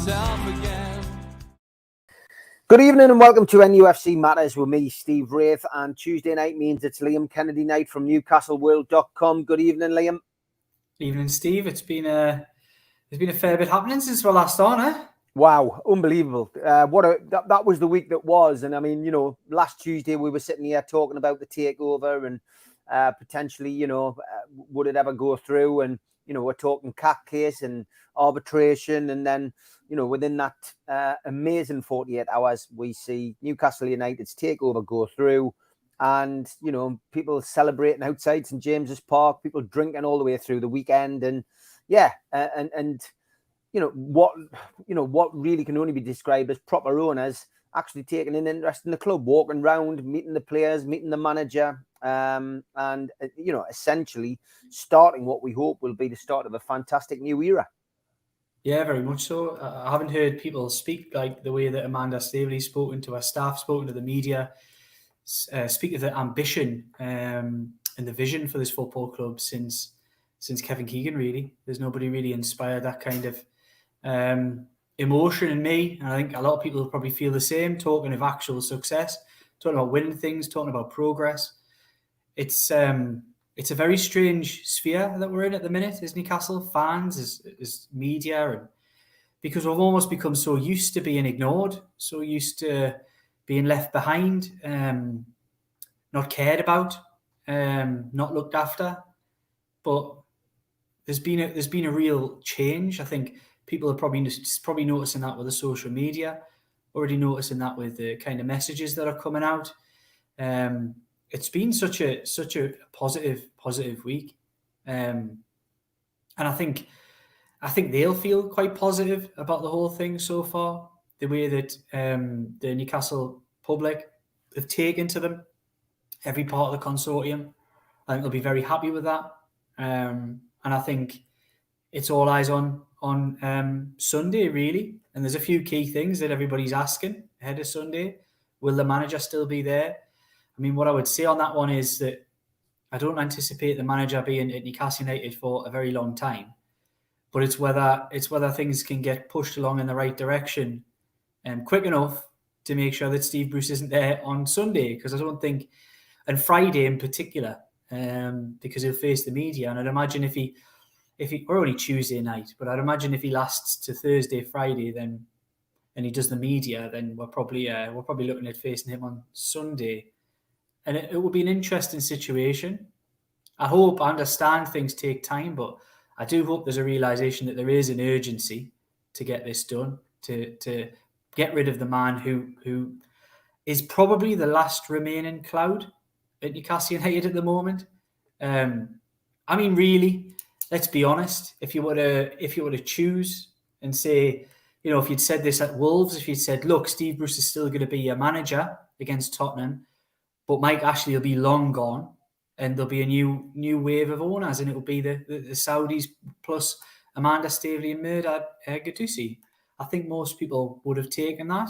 myself again. Good evening and welcome to NUFC Matters with me, Steve Wraith, and Tuesday night means it's Liam Kennedy night from NewcastleWorld.com. Good evening, Liam. Evening, Steve. There's been a fair bit happening since we last on, eh? Wow, unbelievable. That was the week that was. And I mean, you know, last Tuesday we were sitting here talking about the takeover and potentially, you know, would it ever go through? And, you know, we're talking cat case and arbitration. And then, you know, within that amazing 48 hours, we see Newcastle United's takeover go through. And, you know, people celebrating outside St James's Park, people drinking all the way through the weekend. And yeah, and you know, what really can only be described as proper owners actually taking an interest in the club, walking around, meeting the players, meeting the manager, and, you know, essentially starting what we hope will be the start of a fantastic new era. Yeah, very much so. I haven't heard people speak like the way that Amanda Staveley's spoken to her staff, spoken to the media, speak of the ambition and the vision for this football club since Kevin Keegan, really. There's nobody really inspired that kind of emotion in me. And I think a lot of people will probably feel the same, talking of actual success, talking about winning things, talking about progress. It's a very strange sphere that we're in at the minute as Newcastle fans, as media, and because we've almost become so used to being ignored, so used to being left behind, not cared about, not looked after. But there's been a real change. I think people are probably noticing that with the social media, already noticing that with the kind of messages that are coming out. It's been such a positive week, and I think they'll feel quite positive about the whole thing so far. The way that the Newcastle public have taken to them, every part of the consortium, I think they'll be very happy with that. And I think it's all eyes on Sunday, really. And there's a few key things that everybody's asking ahead of Sunday. Will the manager still be there? I mean, what I would say on that one is that I don't anticipate the manager being at Newcastle United for a very long time. But it's whether things can get pushed along in the right direction quick enough to make sure that Steve Bruce isn't there on Sunday. Because I don't think, and Friday in particular, because he'll face the media. And I'd imagine if he we're only Tuesday night, but I'd imagine if he lasts to Thursday, Friday, then and he does the media, then we're probably looking at facing him on Sunday, and it will be an interesting situation. I understand things take time, but I do hope there's a realization that there is an urgency to get this done, to get rid of the man who is probably the last remaining cloud at Newcastle United at the moment. I mean, really. Let's be honest. If you were to choose and say, you know, if you'd said this at Wolves, if you'd said, look, Steve Bruce is still going to be your manager against Tottenham, but Mike Ashley will be long gone, and there'll be a new wave of owners, and it will be the Saudis plus Amanda Staveley and Mehrdad Gattuso. I think most people would have taken that,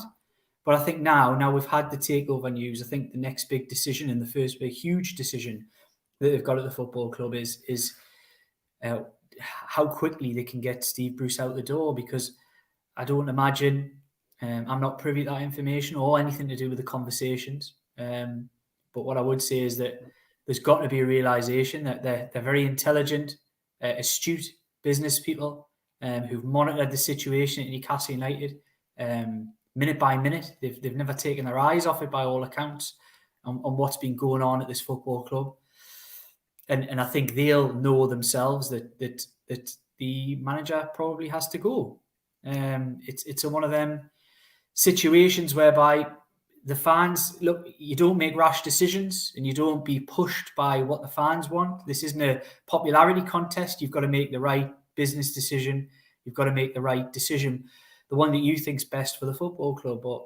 but I think now we've had the takeover news. I think the next big decision and the first big huge decision that they've got at the football club is how quickly they can get Steve Bruce out the door, because I don't imagine, I'm not privy to that information or anything to do with the conversations. But what I would say is that there's got to be a realization that they're very intelligent, astute business people who've monitored the situation at Newcastle United minute by minute. They've never taken their eyes off it by all accounts on what's been going on at this football club. And I think they'll know themselves that the manager probably has to go. It's one of them situations whereby the fans, look, you don't make rash decisions and you don't be pushed by what the fans want. This isn't a popularity contest. You've got to make the right business decision. You've got to make the right decision, the one that you think's best for the football club. But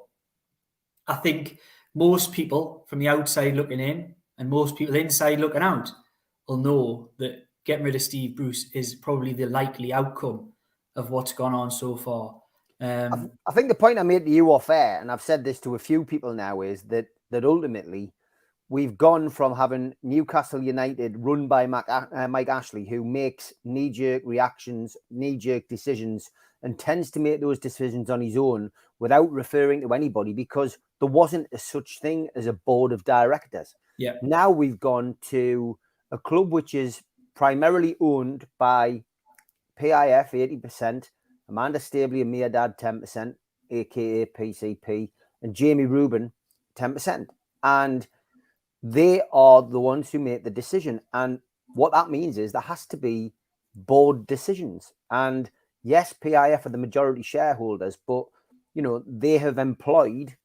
I think most people from the outside looking in and most people inside looking out will know that getting rid of Steve Bruce is probably the likely outcome of what's gone on so far. I think the point I made to you off air, and I've said this to a few people now, is that ultimately we've gone from having Newcastle United run by Mike Ashley, who makes knee-jerk reactions, knee-jerk decisions and tends to make those decisions on his own without referring to anybody, because there wasn't a such thing as a board of directors. Yeah. Now we've gone to a club which is primarily owned by PIF 80%, Amanda Stabley and Meardad 10%, aka PCP, and Jamie Rubin 10%. And they are the ones who make the decision. And what that means is there has to be board decisions. And yes, PIF are the majority shareholders, but they have employed,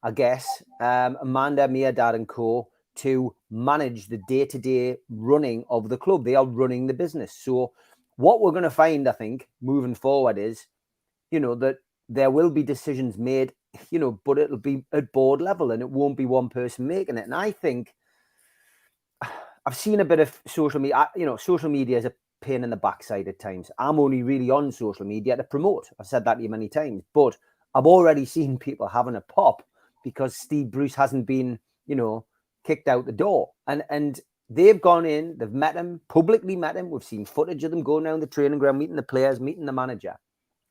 I guess, Amanda, Meardad and co to manage the day-to-day running of the club. They are running the business. So what we're going to find, I think, moving forward is, that there will be decisions made, but it'll be at board level and it won't be one person making it. And I think I've seen a bit of social media, social media is a pain in the backside at times. I'm only really on social media to promote. I've said that to you many times, but I've already seen people having a pop because Steve Bruce hasn't been, kicked out the door. And they've gone in, they've met him, publicly met him. We've seen footage of them going down the training ground, meeting the players, meeting the manager.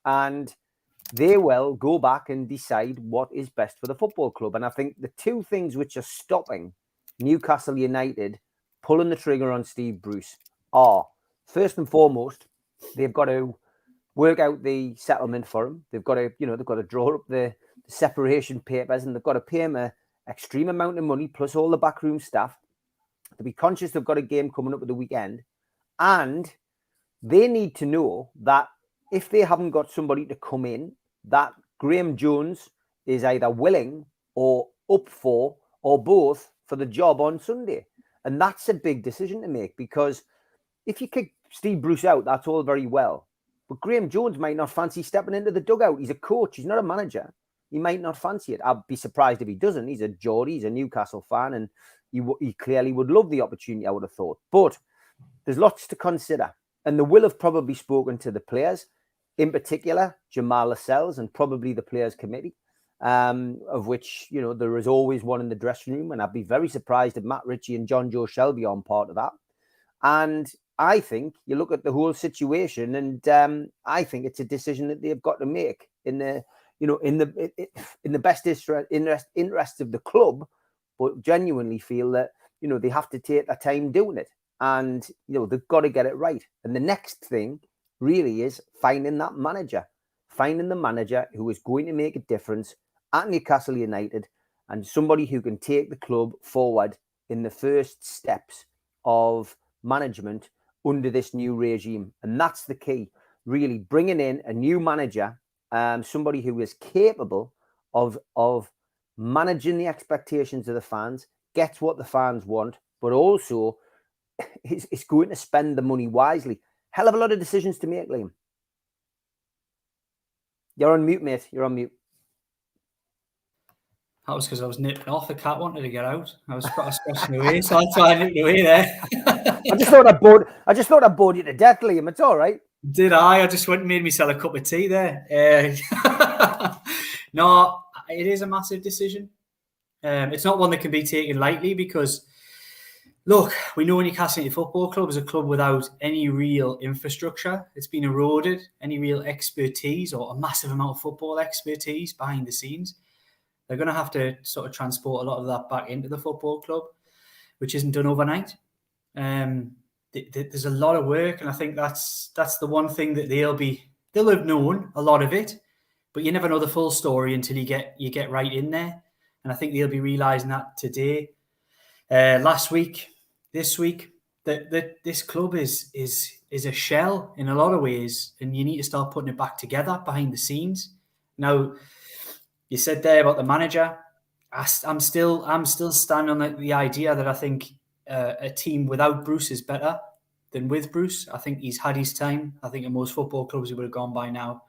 And they will go back and decide what is best for the football club. And I think the two things which are stopping Newcastle United pulling the trigger on Steve Bruce are, first and foremost, they've got to work out the settlement for him. They've got to, they've got to draw up the separation papers, and they've got to pay him an extreme amount of money plus all the backroom staff. To be conscious they've got a game coming up at the weekend, and they need to know that if they haven't got somebody to come in, that Graham Jones is either willing or up for, or both, for the job on Sunday. And that's a big decision to make, because if you kick Steve Bruce out, that's all very well. But Graham Jones might not fancy stepping into the dugout. He's a coach. He's not a manager. He might not fancy it. I'd be surprised if he doesn't. He's a Geordie. He's a Newcastle fan, and he clearly would love the opportunity, I would have thought. But there's lots to consider. And they will have probably spoken to the players, in particular, Jamal Lascelles, and probably the players committee, of which, there is always one in the dressing room. And I'd be very surprised if Matt Ritchie and John Joe Shelby aren't part of that. And I think you look at the whole situation, and I think it's a decision that they've got to make in the, in the best interest of the club, but genuinely feel that, they have to take their time doing it. And, they've got to get it right. And the next thing really is finding that manager, finding the manager who is going to make a difference at Newcastle United, and somebody who can take the club forward in the first steps of management under this new regime. And that's the key, really, bringing in a new manager, somebody who is capable of managing the expectations of the fans, gets what the fans want, but also is going to spend the money wisely. Hell of a lot of decisions to make, Liam. You're on mute, mate. You're on mute. That was because I was nipping off. The cat wanted to get out. I was scratching away, so that's why I nipped away there. I just thought I bored you to death, Liam. It's all right. Did I? I just went and made myself a cup of tea there. No, it is a massive decision. It's not one that can be taken lightly, because, look, we know Newcastle United Football Club is a club without any real infrastructure. It's been eroded, any real expertise or a massive amount of football expertise behind the scenes. They're going to have to sort of transport a lot of that back into the football club, which isn't done overnight. There's a lot of work, and I think that's the one thing that they'll have known a lot of it, but you never know the full story until you get right in there. And I think they'll be realising that today, last week, this week, that this club is a shell in a lot of ways, and you need to start putting it back together behind the scenes. Now, you said there about the manager. I'm still standing on the idea that I think a team without Bruce is better than with Bruce. I think he's had his time. I think in most football clubs he would have gone by now.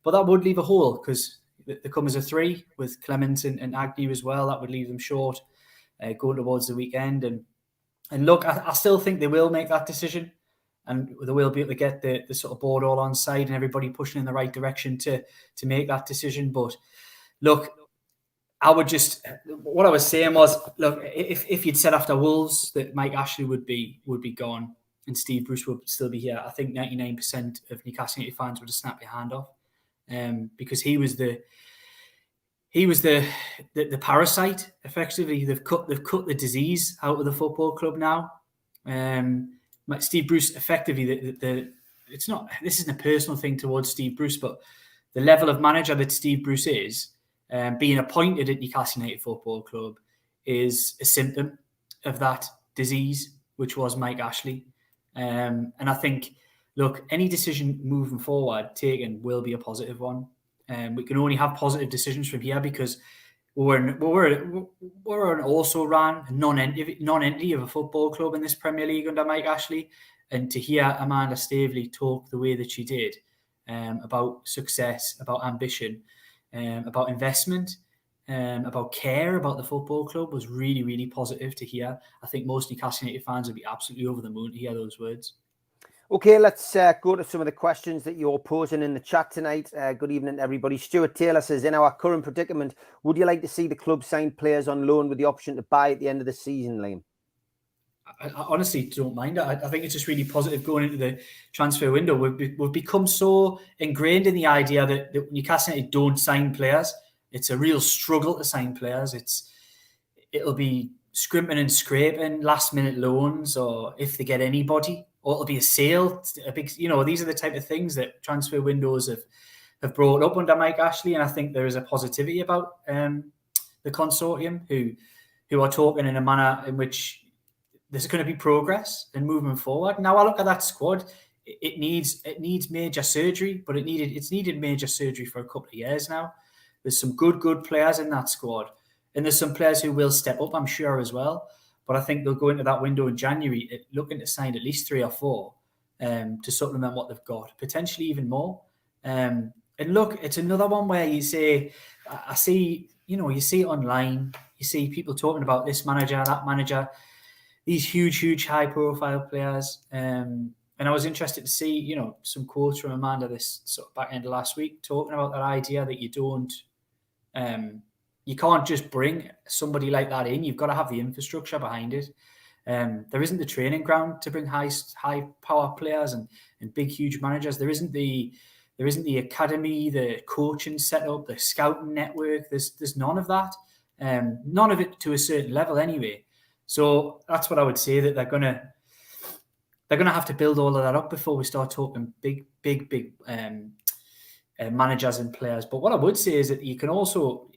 But that would leave a hole, because they come as a three with Clements and Agnew as well. That would leave them short going towards the weekend. And look, I still think they will make that decision, and they will be able to get the sort of board all on side and everybody pushing in the right direction to make that decision. But look, what I was saying was, look, if you'd said after Wolves that Mike Ashley would be gone and Steve Bruce would still be here, I think 99% of Newcastle United fans would have snapped your hand off. because he was the parasite. Effectively, they've cut the disease out of the football club now. Steve Bruce, effectively, it's not. This isn't a personal thing towards Steve Bruce, but the level of manager that Steve Bruce is, being appointed at Newcastle United Football Club, is a symptom of that disease, which was Mike Ashley. And I think, look, any decision moving forward taken will be a positive one. We can only have positive decisions from here because we're an also ran non-entity of a football club in this Premier League under Mike Ashley. And to hear Amanda Staveley talk the way that she did about success, about ambition, about investment, about care about the football club was really, really positive to hear. I think most Newcastle United fans would be absolutely over the moon to hear those words. Okay, let's go to some of the questions that you're posing in the chat tonight. Good evening, everybody. Stuart Taylor says, in our current predicament, would you like to see the club sign players on loan with the option to buy at the end of the season, Liam? I honestly don't mind it. I think it's just really positive going into the transfer window. We've become so ingrained in the idea that Newcastle United don't sign players. It's a real struggle to sign players. It'll be scrimping and scraping, last minute loans, or if they get anybody, or it'll be a sale. A big, these are the type of things that transfer windows have brought up under Mike Ashley, and I think there is a positivity about the consortium who are talking in a manner in which there's going to be progress and moving forward. Now I look at that squad; it needs major surgery, but it's needed major surgery for a couple of years now. There's some good players in that squad, and there's some players who will step up, I'm sure, as well. But I think they'll go into that window in January looking to sign at least 3 or 4 to supplement what they've got, potentially even more. And look, it's another one where you say, I see, you see it online, you see people talking about this manager, that manager, these huge, high-profile players. And I was interested to see, some quotes from Amanda this sort of back end of last week talking about that idea that you can't just bring somebody like that in. You've got to have the infrastructure behind it. There isn't the training ground to bring high power players and big, huge managers. There isn't the academy, the coaching setup, the scouting network. There's none of that. None of it to a certain level anyway. So that's what I would say, that they're gonna have to build all of that up before we start talking big managers and players. But what I would say is that Newcastle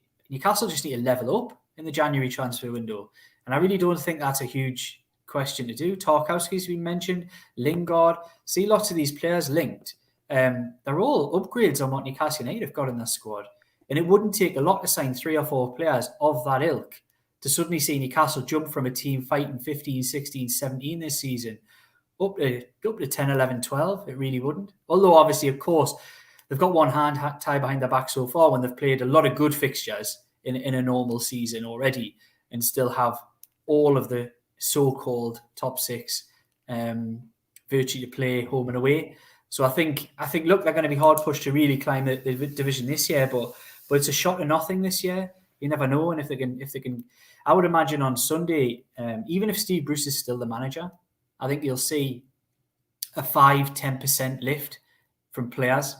just need to level up in the January transfer window. And I really don't think that's a huge question to do. Tarkowski's been mentioned, Lingard. See lots of these players linked. They're all upgrades on what Newcastle United have got in their squad. And it wouldn't take a lot to sign 3 or 4 players of that ilk to suddenly see Newcastle jump from a team fighting 15, 16, 17 this season up to 10, 11, 12. It really wouldn't. Although, obviously, of course, they've got one hand tied behind their back so far when they've played a lot of good fixtures in a normal season already and still have all of the so-called top 6 virtually to play home and away. So I think, look, they're going to be hard pushed to really climb the division this year, but it's a shot to nothing this year. You never know, and if they can, I would imagine on Sunday, even if Steve Bruce is still the manager, I think you'll see a 5-10% lift from players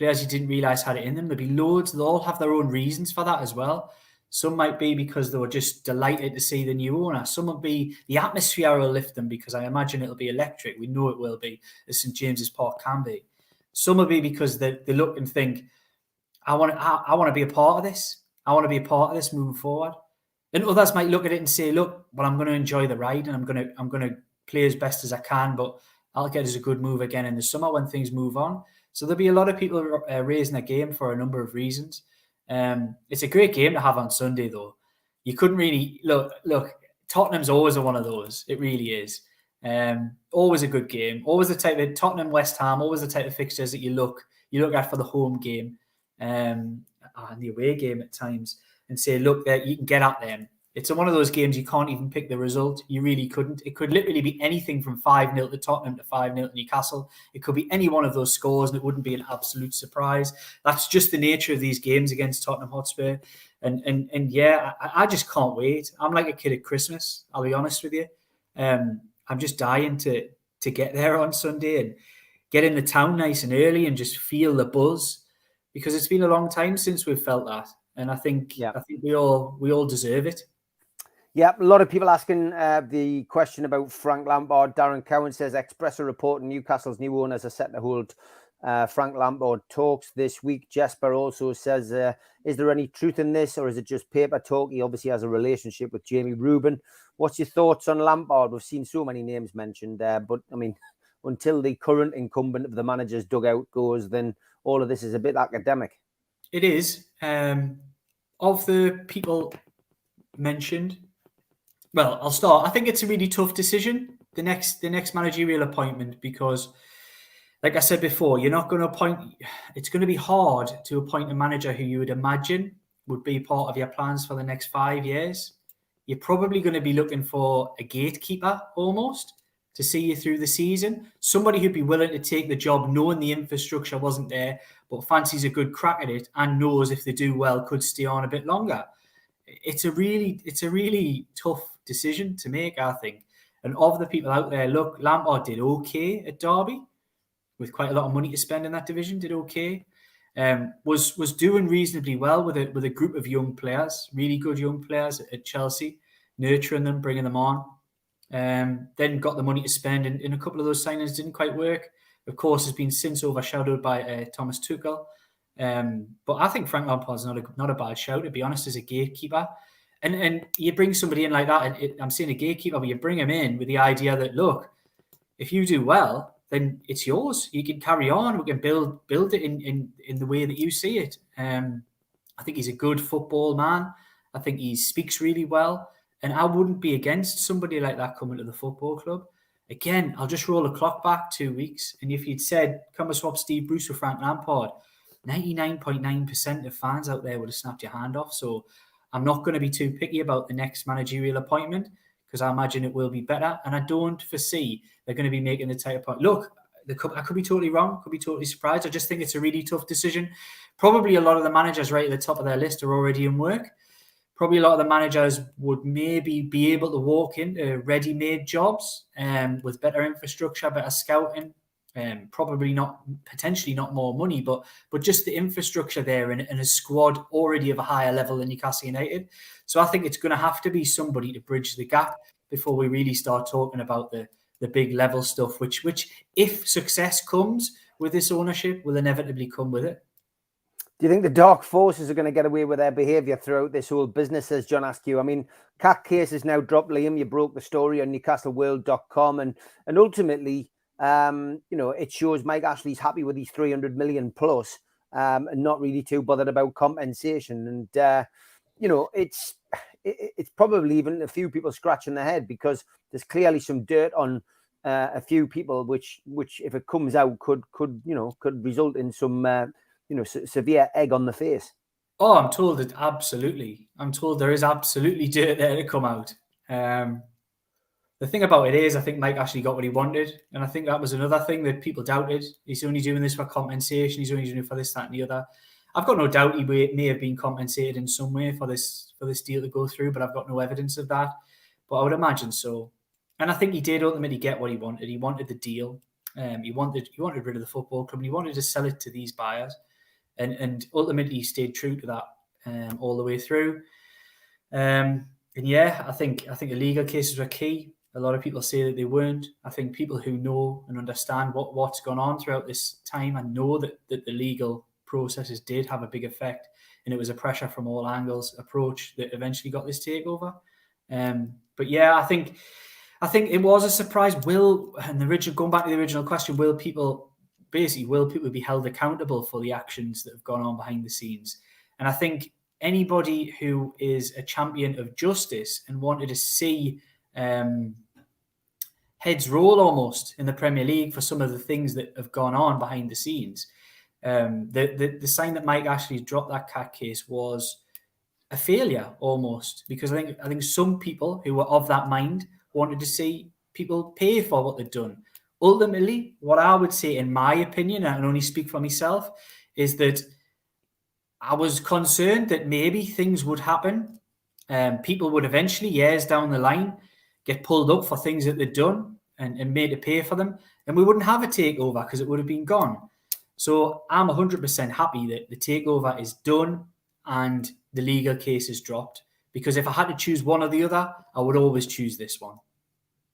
you didn't realise had it in them. There'll be loads. They'll all have their own reasons for that as well. Some might be because they were just delighted to see the new owner. Some will be the atmosphere will lift them because I imagine it'll be electric. We know it will be, as St James's Park can be. Some will be because they look and think, I want to be a part of this. I want to be a part of this moving forward. And others might look at it and say, look, well, I'm going to enjoy the ride and I'm going to play as best as I can, but I'll get as a good move again in the summer when things move on. So there'll be a lot of people raising their game for a number of reasons. It's a great game to have on Sunday, though. You couldn't really look. Tottenham's always one of those. It really is. Always a good game. Always the type of Tottenham, West Ham. Always the type of fixtures that you look at for the home game and the away game at times, and say, look, there you can get at them. It's one of those games you can't even pick the result. You really couldn't. It could literally be anything from 5-0 to Tottenham to 5-0 to Newcastle. It could be any one of those scores and it wouldn't be an absolute surprise. That's just the nature of these games against Tottenham Hotspur. And yeah, I just can't wait. I'm like a kid at Christmas, I'll be honest with you. I'm just dying to get there on Sunday and get in the town nice and early and just feel the buzz. because it's been a long time since we've felt that, and I think we all deserve it. Yeah, a lot of people asking the question about Frank Lampard. Darren Cowan says Express are reporting Newcastle's new owners are set to hold Frank Lampard talks this week. Jesper also says, is there any truth in this, or is it just paper talk? He obviously has a relationship with Jamie Rubin. What's your thoughts on Lampard? We've seen so many names mentioned there, but I mean, until the current incumbent of the manager's dugout goes, then all of this is a bit academic. It is. Of the people mentioned, well, I'll start. I think it's a really tough decision, the next managerial appointment, because, like I said before, you're not going to appoint. It's going to be hard to appoint a manager who you would imagine would be part of your plans for the next 5 years. You're probably going to be looking for a gatekeeper almost to see you through the season. Somebody who'd be willing to take the job knowing the infrastructure wasn't there, but fancies a good crack at it and knows if they do well could stay on a bit longer. It's a really tough decision to make, I think. And of the people out there, look, Lampard did okay at Derby with quite a lot of money to spend in that division, did okay. Was doing reasonably well with a group of young players, really good young players at Chelsea, nurturing them, bringing them on. Then got the money to spend, and in a couple of those signings didn't quite work. Of course, has been since overshadowed by Thomas Tuchel. But I think Frank Lampard's not a bad shout, to be honest, as a gatekeeper. And you bring somebody in like that, I'm saying a gatekeeper, but you bring him in with the idea that, look, if you do well, then it's yours. You can carry on. We can build it in the way that you see it. I think he's a good football man. I think he speaks really well. And I wouldn't be against somebody like that coming to the football club. Again, I'll just roll the clock back 2 weeks. And if you'd said, come and swap Steve Bruce with Frank Lampard, 99.9% of fans out there would have snapped your hand off. So I'm not going to be too picky about the next managerial appointment, because I imagine it will be better. And I don't foresee they're going to be making the type of point. Look, I could be totally wrong, could be totally surprised. I just think it's a really tough decision. Probably a lot of the managers right at the top of their list are already in work. Probably a lot of the managers would maybe be able to walk into ready-made jobs with better infrastructure, better scouting, potentially not more money, but just the infrastructure there and a squad already of a higher level than Newcastle United. So I think it's going to have to be somebody to bridge the gap before we really start talking about the big level stuff, which if success comes with this ownership, will inevitably come with it. Do you think the dark forces are going to get away with their behaviour throughout this whole business, as John asked you? I mean, CAC case is now dropped, Liam. You broke the story on NewcastleWorld.com, and ultimately, it shows Mike Ashley's happy with these 300 million plus, and not really too bothered about compensation. And it's probably even a few people scratching their head, because there's clearly some dirt on a few people, which if it comes out could result in some severe egg on the face. Oh, I'm told that absolutely. I'm told there is absolutely dirt there to come out. The thing about it is, I think Mike Ashley got what he wanted, and I think that was another thing that people doubted. He's only doing this for compensation. He's only doing it for this, that, and the other. I've got no doubt he may have been compensated in some way for this deal to go through, but I've got no evidence of that. But I would imagine so. And I think he did ultimately get what he wanted. He wanted the deal. He wanted rid of the football club, and he wanted to sell it to these buyers. And ultimately he stayed true to that all the way through. And yeah, I think the legal cases were key. A lot of people say that they weren't. I think people who know and understand what's gone on throughout this time and know that the legal processes did have a big effect, and it was a pressure from all angles approach that eventually got this takeover. But yeah, I think it was a surprise. Going back to the original question, will people be held accountable for the actions that have gone on behind the scenes? And I think anybody who is a champion of justice and wanted to see heads roll almost in the Premier League for some of the things that have gone on behind the scenes, the sign that Mike Ashley dropped that CAC case was a failure almost, because I think some people who were of that mind wanted to see people pay for what they've done. Ultimately, what I would say, in my opinion, and I can only speak for myself, is that I was concerned that maybe things would happen. People would eventually, years down the line, get pulled up for things that they'd done and made to pay for them. And we wouldn't have a takeover because it would have been gone. So I'm 100% happy that the takeover is done and the legal case is dropped. Because if I had to choose one or the other, I would always choose this one.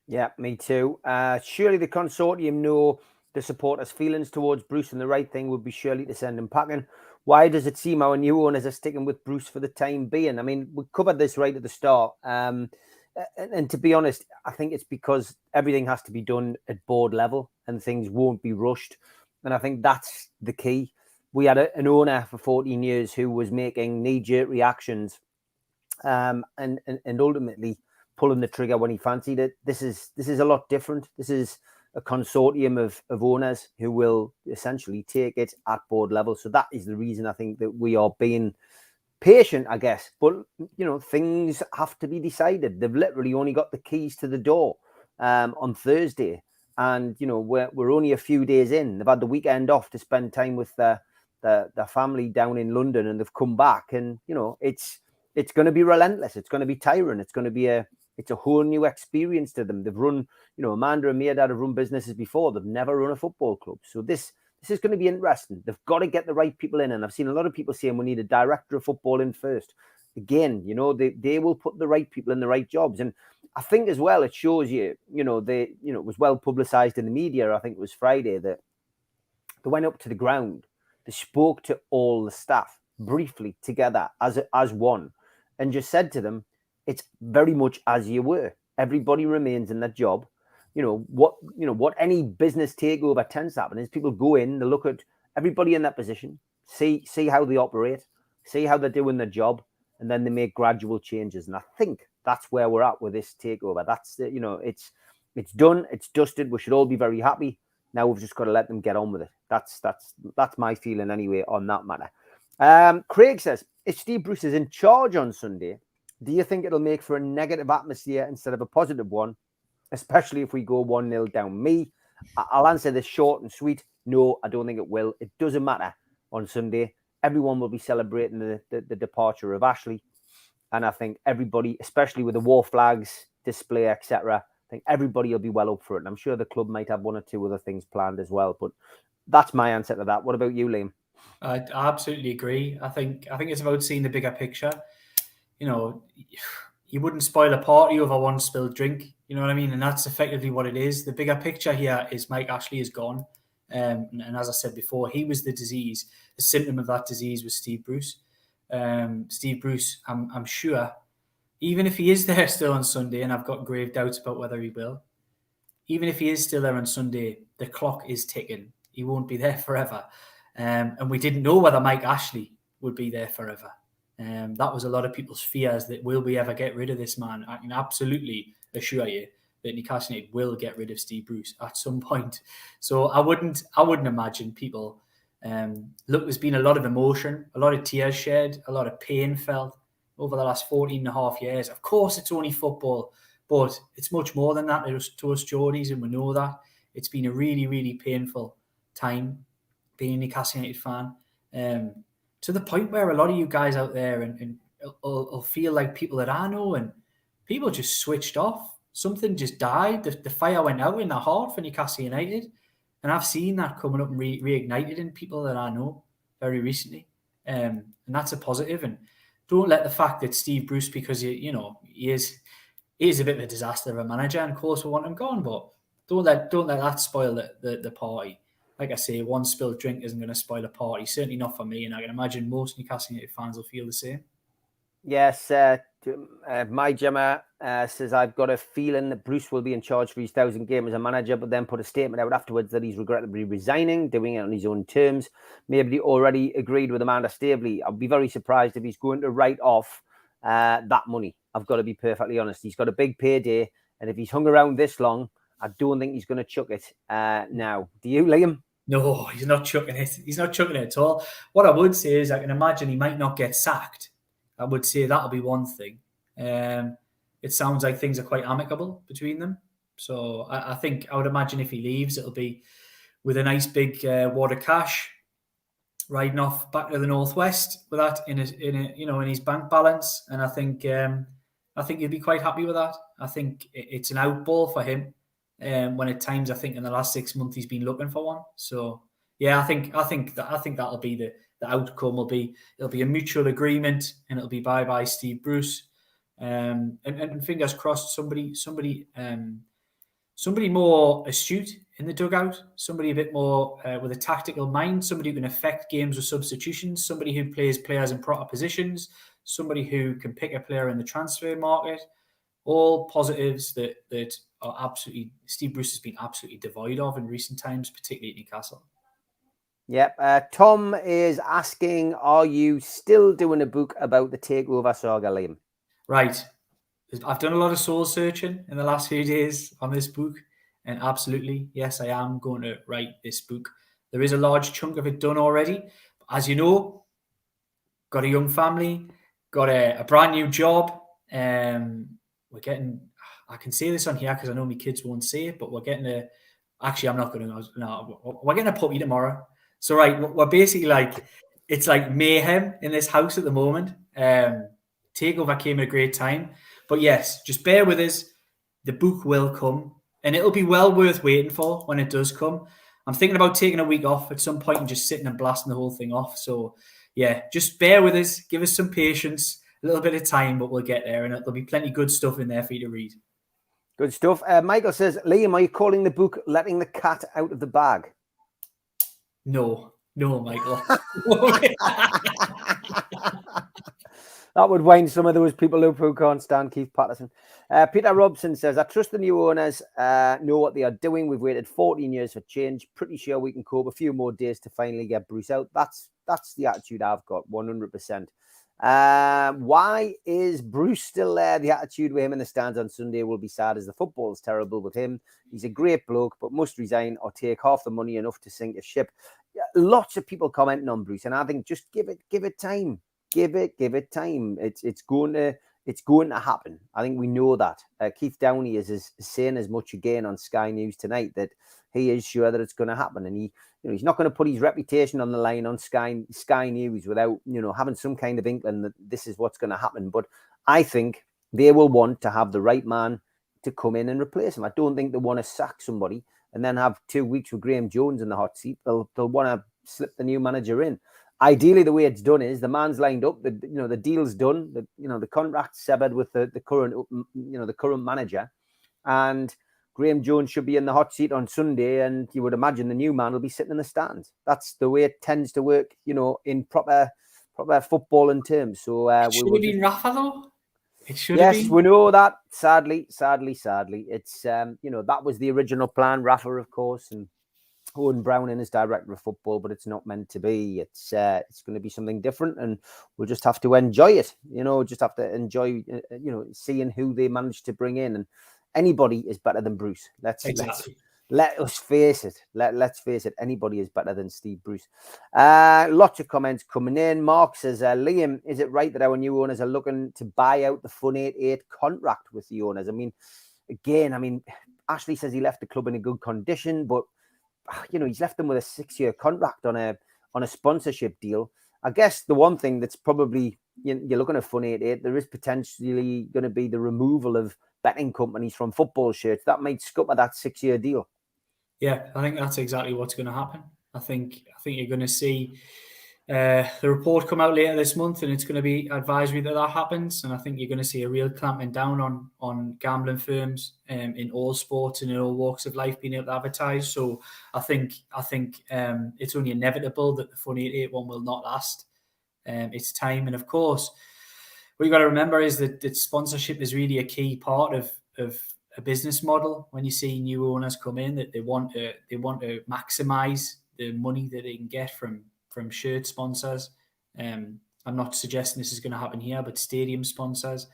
Yeah, me too. Surely the consortium know the supporters' feelings towards Bruce, and the right thing would be surely to send him packing. Why does it seem our new owners are sticking with Bruce for the time being? I mean, we covered this right at the start. And to be honest, I think it's because everything has to be done at board level and things won't be rushed. And I think that's the key. We had an owner for 14 years who was making knee-jerk reactions and ultimately pulling the trigger when he fancied it. This is a lot different. This is a consortium of owners who will essentially take it at board level. So that is the reason I think that we are being patient, I guess. But, things have to be decided. They've literally only got the keys to the door on Thursday. And, we're only a few days in. They've had the weekend off to spend time with their family down in London, and they've come back. And, it's going to be relentless. It's going to be tiring. It's going to be it's a whole new experience to them. They've run, Amanda and Mia have run businesses before. They've never run a football club. So this is going to be interesting. They've got to get the right people in. And I've seen a lot of people saying we need a director of football in first. Again, they will put the right people in the right jobs. And I think as well, it shows you, it was well publicized in the media. I think it was Friday that they went up to the ground. They spoke to all the staff briefly together as one and just said to them, it's very much as you were. Everybody remains in that job. What any business takeover tends to happen is people go in, they look at everybody in that position, see how they operate, see how they're doing their job, and then they make gradual changes. And I think that's where we're at with this takeover. That's it's done, it's dusted. We should all be very happy. Now we've just got to let them get on with it. That's my feeling anyway on that matter. Craig says, if Steve Bruce is in charge on Sunday, do you think it'll make for a negative atmosphere instead of a positive one, especially if we go 1-0 down? I'll answer this short and sweet. No, I don't think it will. It doesn't matter on Sunday. Everyone will be celebrating the departure of Ashley. And I think everybody, especially with the war flags, display, etc., I think everybody will be well up for it. And I'm sure the club might have one or two other things planned as well. But that's my answer to that. What about you, Liam? I absolutely agree. I think it's about seeing the bigger picture. You wouldn't spoil a party over one spilled drink. You know what I mean? And that's effectively what it is. The bigger picture here is Mike Ashley is gone. And as I said before, he was the disease. The symptom of that disease was Steve Bruce. Steve Bruce, I'm sure, even if he is there still on Sunday, and I've got grave doubts about whether he will, even if he is still there on Sunday, the clock is ticking. He won't be there forever. And we didn't know whether Mike Ashley would be there forever. That was a lot of people's fears, that will we ever get rid of this man? I can absolutely assure you that Newcastle United will get rid of Steve Bruce at some point. So I wouldn't imagine people. Look, there's been a lot of emotion, a lot of tears shed, a lot of pain felt over the last 14 and a half years. Of course, it's only football, but it's much more than that to us Geordies, and we know that. It's been a really, really painful time being a Newcastle United fan. To the point where a lot of you guys out there and will feel like people that I know, and people just switched off. Something just died. The fire went out in their heart for Newcastle United. And I've seen that coming up and reignited in people that I know very recently. And that's a positive. And don't let the fact that Steve Bruce, because he is a bit of a disaster of a manager, and of course we want him gone, but don't let that spoil the party. Like I say, one spilled drink isn't going to spoil a party. Certainly not for me, and I can imagine most Newcastle United fans will feel the same. Yes, my Gemma says, I've got a feeling that Bruce will be in charge for his 1,000th game as a manager, but then put a statement out afterwards that he's regrettably resigning, doing it on his own terms. Maybe he already agreed with Amanda Staveley. I'd be very surprised if he's going to write off that money. I've got to be perfectly honest. He's got a big payday, and if he's hung around this long, I don't think he's going to chuck it now. Do you, Liam? No, he's not chucking it. He's not chucking it at all. What I would say is I can imagine he might not get sacked. I would say that'll be one thing. It sounds like things are quite amicable between them. So I think I would imagine if he leaves, it'll be with a nice big wad of cash, riding off back to the northwest with that in his bank balance. And I think he'd be quite happy with that. I think it's an outball for him. When at times I think in the last 6 months he's been looking for one. So Yeah, I think that'll be the outcome. It'll be a mutual agreement, and it'll be bye Steve Bruce. And fingers crossed, somebody more astute in the dugout, somebody a bit more with a tactical mind, somebody who can affect games with substitutions, somebody who plays players in proper positions, somebody who can pick a player in the transfer market. All positives that are absolutely Steve Bruce has been absolutely devoid of in recent times, particularly at Newcastle. Yep. Tom is asking, are you still doing a book about the Takeover saga, Liam? Right. I've done a lot of soul searching in the last few days on this book, and absolutely, yes, I am going to write this book. There is a large chunk of it done already. As you know, got a young family, got a brand new job. We're getting, I can say this on here because I know my kids won't say it, but we're getting actually, I'm not going to, no, we're getting a puppy tomorrow. So, right, we're basically it's like mayhem in this house at the moment. Takeover came at a great time. But yes, just bear with us. The book will come, and it'll be well worth waiting for when it does come. I'm thinking about taking a week off at some point and just sitting and blasting the whole thing off. So, yeah, just bear with us. Give us some patience, a little bit of time, but we'll get there, and there'll be plenty of good stuff in there for you to read. Good stuff. Michael says, Liam, are you calling the book Letting the Cat Out of the Bag? No, Michael. That would wind some of those people up who can't stand Keith Patterson. Peter Robson says, I trust the new owners know what they are doing. We've waited 14 years for change. Pretty sure we can cope a few more days to finally get Bruce out. That's the attitude I've got, 100%. Why is Bruce still there? The attitude with him in the stands on Sunday will be sad as the football's terrible with him. He's a great bloke, but must resign or take half the money enough to sink a ship. Lots of people commenting on Bruce, and I think just give it time. Give it time. It's going to happen. I think we know that. Keith Downey is saying as much again on Sky News tonight that he is sure that it's going to happen, and he's not going to put his reputation on the line on Sky News without having some kind of inkling that this is what's going to happen. But I think they will want to have the right man to come in and replace him. I don't think they want to sack somebody and then have 2 weeks with Graham Jones in the hot seat. They'll want to slip the new manager in. Ideally, the way it's done is the man's lined up, the deal's done, the contract's severed with the current manager, and Graham Jones should be in the hot seat on Sunday, and you would imagine the new man will be sitting in the stands. That's the way it tends to work, in proper footballing terms. So should have been Rafa though. It should have been. Yes, we know that. Sadly, it's that was the original plan. Rafa, of course, and Owen Browning is director of football, but it's not meant to be. It's going to be something different, and we'll just have to enjoy it. Just have to enjoy, seeing who they managed to bring in. And anybody is better than Bruce. Let us face it. Let's face it. Anybody is better than Steve Bruce. Lots of comments coming in. Mark says, Liam, is it right that our new owners are looking to buy out the Fun 88 contract with the owners? Ashley says he left the club in a good condition, but he's left them with a 6-year contract on a sponsorship deal. I guess the one thing that's probably, you're looking at Fun 88, there is potentially going to be the removal of betting companies from football shirts. That might scupper that 6-year deal. Yeah, I think that's exactly what's going to happen. I think you're going to see the report come out later this month, and it's going to be advisory that happens. And I think you're going to see a real clamping down on gambling firms in all sports and in all walks of life being able to advertise. So I think it's only inevitable that the Fun 88 one will not last. It's time, and of course, what you got to remember is that sponsorship is really a key part of a business model. When you see new owners come in, that they want to maximize the money that they can get from shirt sponsors. I'm not suggesting this is going to happen here, but stadium sponsors,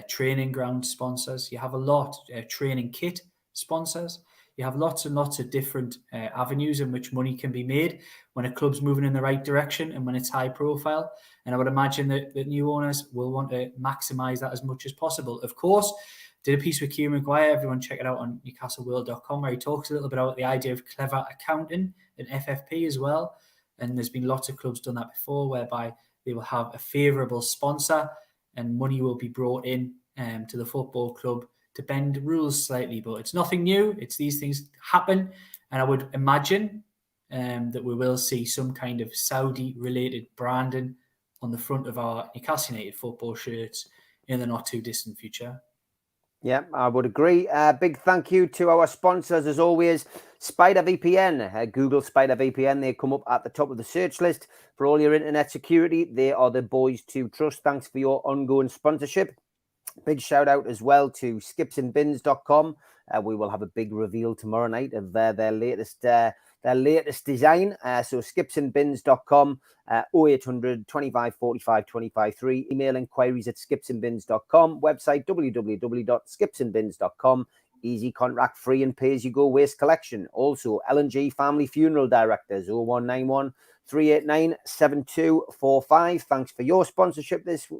training ground sponsors. You have a lot, training kit sponsors. You have lots and lots of different avenues in which money can be made when a club's moving in the right direction and when it's high profile. And I would imagine that new owners will want to maximize that as much as possible. Of course, did a piece with Kieran Maguire. Everyone check it out on newcastleworld.com, where he talks a little bit about the idea of clever accounting and FFP as well. And there's been lots of clubs done that before, whereby they will have a favourable sponsor and money will be brought in to the football club to bend rules slightly. But it's nothing new. It's these things happen. And I would imagine that we will see some kind of Saudi-related branding on the front of our Newcastle United football shirts in the not too distant future. Yeah, I would agree. Big thank you to our sponsors, as always, Spider VPN. Google Spider VPN. They come up at the top of the search list for all your internet security. They are the boys to trust. Thanks for your ongoing sponsorship. Big shout out as well to skipsandbins.com. We will have a big reveal tomorrow night of their latest design. So skipsandbins.com, 0800 25 45 25 3. Email inquiries at skipsandbins.com. Website www.skipsandbins.com. Easy, contract free and pay as you go waste collection. Also L&G Family Funeral Directors, 0191 389 7245. Thanks for your sponsorship this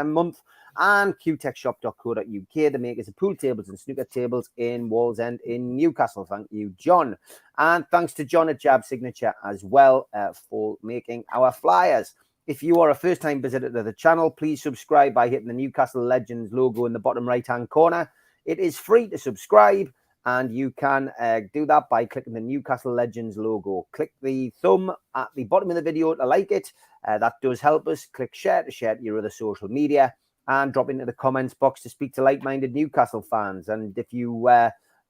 month. And qtechshop.co.uk, the makers of pool tables and snooker tables in Wallsend in Newcastle. Thank you, John. And thanks to John at Jab Signature as well for making our flyers. If you are a first-time visitor to the channel, please subscribe by hitting the Newcastle Legends logo in the bottom right-hand corner. It is free to subscribe, and you can do that by clicking the Newcastle Legends logo. Click the thumb at the bottom of the video to like it. That does help us. Click share to share to your other social media. And drop into the comments box to speak to like-minded Newcastle fans. And if you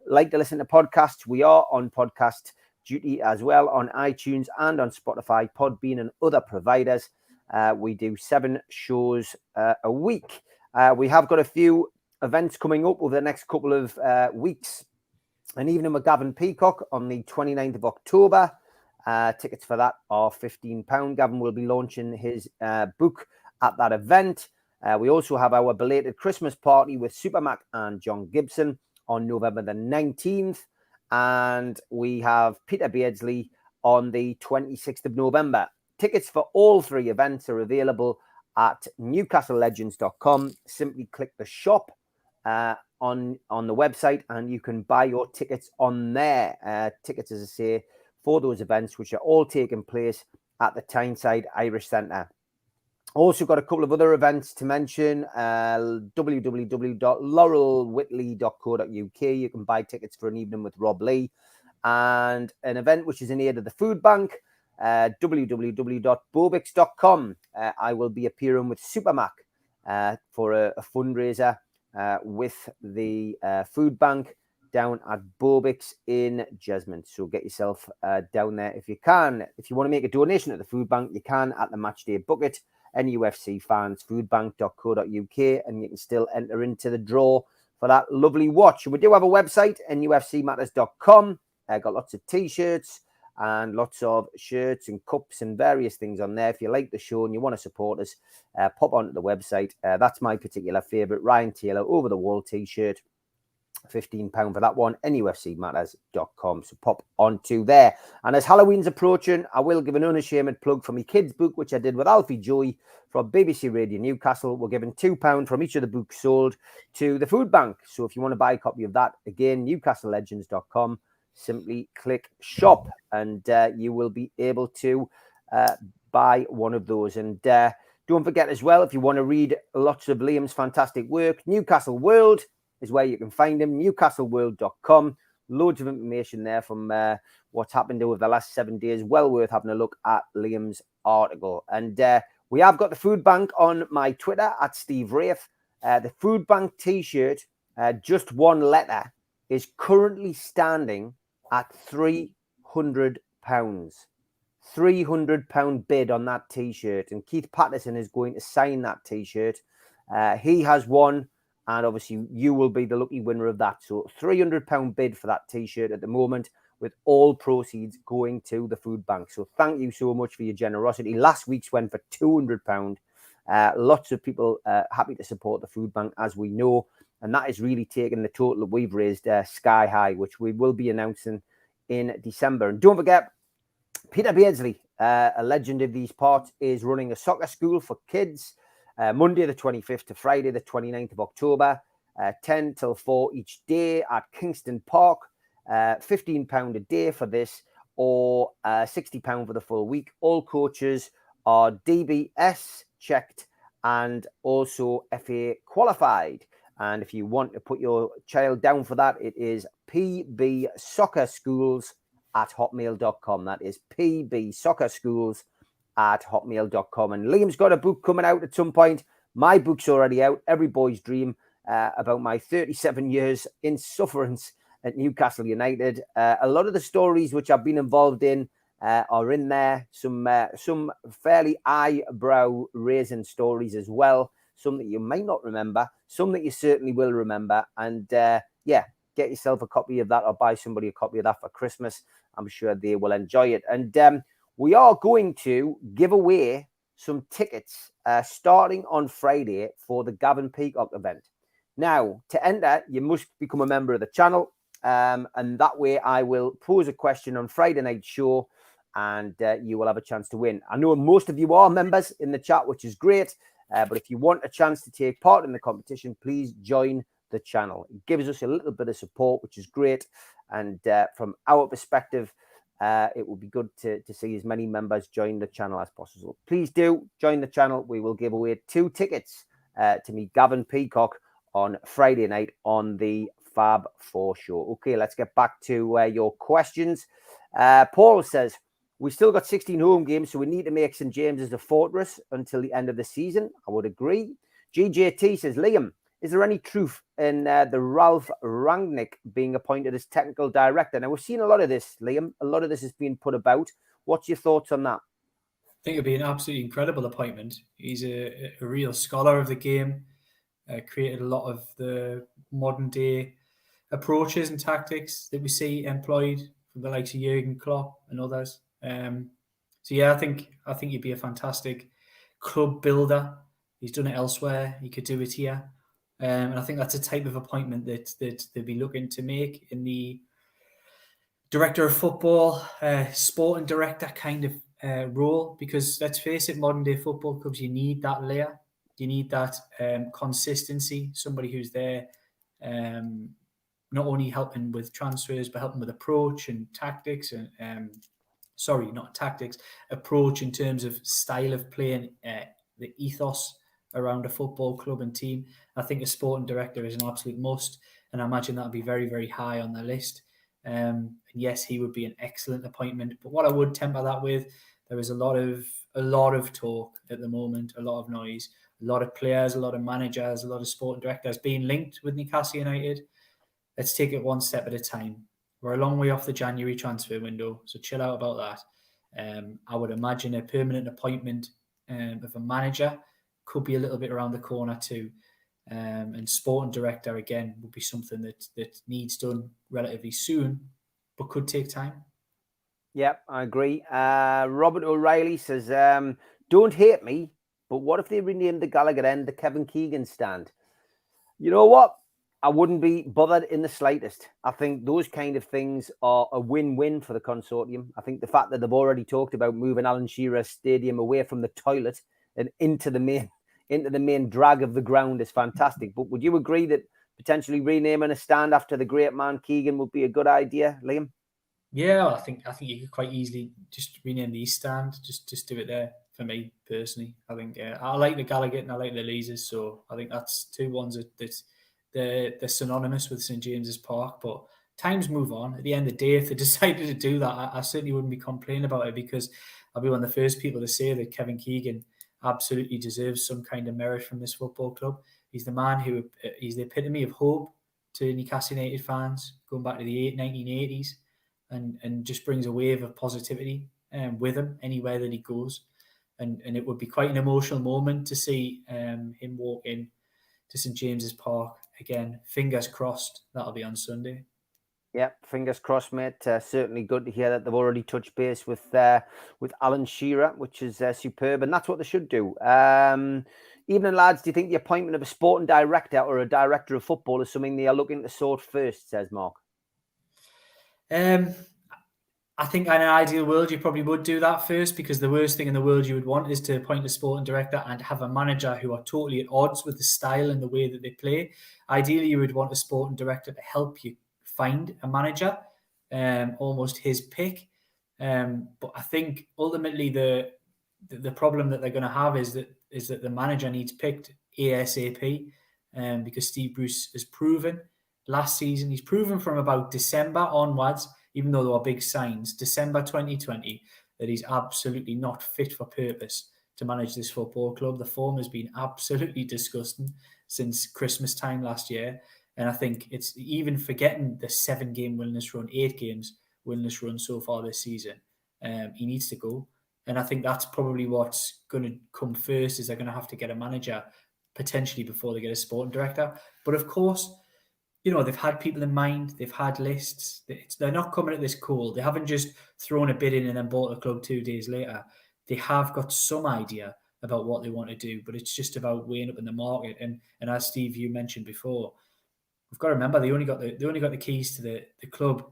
like to listen to podcasts, we are on podcast duty as well on iTunes and on Spotify, Podbean and other providers. We do 7 shows a week. We have got a few events coming up over the next couple of weeks. An evening with Gavin Peacock on the 29th of October. Tickets for that are £15. Gavin will be launching his book at that event. We also have our belated Christmas party with Supermac and John Gibson on November the 19th. And we have Peter Beardsley on the 26th of November. Tickets for all 3 events are available at newcastlelegends.com. Simply click the shop on the website and you can buy your tickets on there. Tickets, as I say, for those events, which are all taking place at the Tyneside Irish Centre. Also got a couple of other events to mention, www.laurelwhitley.co.uk. You can buy tickets for an evening with Rob Lee. And an event which is in aid of the food bank, www.bobix.com. I will be appearing with Supermac for a fundraiser with the food bank down at Bobix in Jesmond. So get yourself down there if you can. If you want to make a donation to the food bank, you can at the matchday bucket. NUFC fans, foodbank.co.uk, and you can still enter into the draw for that lovely watch. And we do have a website, nufcmatters.com. Got lots of t-shirts and lots of shirts and cups and various things on there. If you like the show and you want to support us, pop onto the website. That's my particular favourite, Ryan Taylor over the wall t-shirt. £15 for that one, nufcmatters.com. So pop onto there. And as Halloween's approaching, I will give an unashamed plug for my kids' book, which I did with Alfie Joy from BBC Radio Newcastle. We're giving £2 from each of the books sold to the food bank. So if you want to buy a copy of that, again, newcastlelegends.com, simply click shop and you will be able to buy one of those. And don't forget as well, if you want to read lots of Liam's fantastic work, Newcastle World is where you can find him, newcastleworld.com. Loads of information there from what's happened over the last 7 days. Well worth having a look at Liam's article. And we have got the food bank on my Twitter at Steve Wraith. The food bank t-shirt, just one letter, is currently standing at £300. £300 bid on that t-shirt. And Keith Patterson is going to sign that t-shirt. He has won. And obviously, you will be the lucky winner of that. So £300 bid for that t-shirt at the moment, with all proceeds going to the food bank. So thank you so much for your generosity. Last week's went for £200. Lots of people happy to support the food bank, as we know. And that is really taking the total that we've raised sky high, which we will be announcing in December. And don't forget, Peter Beardsley, a legend of these parts, is running a soccer school for kids. Monday the 25th to Friday the 29th of October, 10 till 4 each day at Kingston Park. £15 a day for this, or £60 for the full week. All coaches are DBS checked and also FA qualified. And if you want to put your child down for that, it is pbsoccerschools pbsoccerschools@hotmail.com. That is pbsoccerschools@hotmail.com. And Liam's got a book coming out at some point. My book's already out, Every Boy's Dream, about my 37 years in sufferance at Newcastle United. A lot of the stories which I've been involved in are in there. Some fairly eyebrow-raising stories as well. Some that you might not remember, some that you certainly will remember. And yeah, get yourself a copy of that or buy somebody a copy of that for Christmas. I'm sure they will enjoy it. And we are going to give away some tickets starting on Friday for the Gavin Peacock event. Now, to enter, you must become a member of the channel. And that way I will pose a question on Friday night show and you will have a chance to win. I know most of you are members in the chat, which is great. But if you want a chance to take part in the competition, please join the channel. It gives us a little bit of support, which is great. And from our perspective, it will be good to see as many members join the channel as possible. Please do join the channel. We will give away 2 tickets to meet Gavin Peacock on Friday night on the Fab 4 show. Okay, let's get back to your questions. Paul says, we still got 16 home games, so we need to make St James's a fortress until the end of the season. I would agree. GJT says, Liam, is there any truth in the Ralph Rangnick being appointed as technical director? Now, we've seen a lot of this, Liam. A lot of this has been put about. What's your thoughts on that? I think it'd be an absolutely incredible appointment. He's a real scholar of the game, created a lot of the modern day approaches and tactics that we see employed from the likes of Jurgen Klopp and others. So yeah, I think he'd be a fantastic club builder. He's done it elsewhere. He could do it here. And I think that's a type of appointment that they'd be looking to make in the director of football, sporting director kind of role, because let's face it, modern day football clubs, you need that layer. You need that consistency, somebody who's there not only helping with transfers, but helping with approach and tactics and approach in terms of style of playing, the ethos around a football club and team. I think a sporting director is an absolute must, and I imagine that would be very, very high on the list. And yes, he would be an excellent appointment. But what I would temper that with, there is a lot of talk at the moment, a lot of noise, a lot of players, a lot of managers, a lot of sporting directors being linked with Newcastle United. Let's take it one step at a time. We're a long way off the January transfer window, so chill out about that. I would imagine a permanent appointment of a manager could be a little bit around the corner too. And sporting director, again, would be something that needs done relatively soon, but could take time. Yeah, I agree. Robert O'Reilly says, don't hate me, but what if they renamed the Gallagher end the Kevin Keegan stand? You know what? I wouldn't be bothered in the slightest. I think those kind of things are a win-win for the consortium. I think the fact that they've already talked about moving Alan Shearer Stadium away from the toilet and into the main drag of the ground is fantastic. But would you agree that potentially renaming a stand after the great man Keegan would be a good idea, Liam? Yeah, I think you could quite easily just rename the East Stand. Just do it there for me personally. I think I like the Gallagher and I like the Leazes, so I think that's 2 ones that they're synonymous with St James's Park. But times move on. At the end of the day, if they decided to do that, I certainly wouldn't be complaining about it, because I'll be one of the first people to say that Kevin Keegan absolutely deserves some kind of merit from this football club. He's the man he's the epitome of hope to Newcastle United fans going back to the 1980s. And just brings a wave of positivity with him anywhere that he goes. And it would be quite an emotional moment to see him walk in to St James's Park. Again, fingers crossed, that'll be on Sunday. Yeah, fingers crossed, mate. Certainly good to hear that they've already touched base with Alan Shearer, which is superb, and that's what they should do. Evening, lads. Do you think the appointment of a sporting director or a director of football is something they are looking to sort first, says Mark? I think in an ideal world, you probably would do that first, because the worst thing in the world you would want is to appoint a sporting director and have a manager who are totally at odds with the style and the way that they play. Ideally, you would want a sporting director to help you find a manager, almost his pick. But I think ultimately the problem that they're going to have is that the manager needs picked ASAP, because Steve Bruce has proven last season, he's proven from about December onwards, even though there were big signs, December 2020, that he's absolutely not fit for purpose to manage this football club. The form has been absolutely disgusting since Christmas time last year. And I think it's even forgetting the 7-game winless run, 8 games winless run so far this season. He needs to go. And I think that's probably what's going to come first, is they're going to have to get a manager potentially before they get a sporting director. But of course, you know, they've had people in mind, they've had lists. They're not coming at this cold. They haven't just thrown a bid in and then bought the club 2 days later. They have got some idea about what they want to do, but it's just about weighing up in the market. And as Steve, you mentioned before, we've got to remember they only got the keys to the club.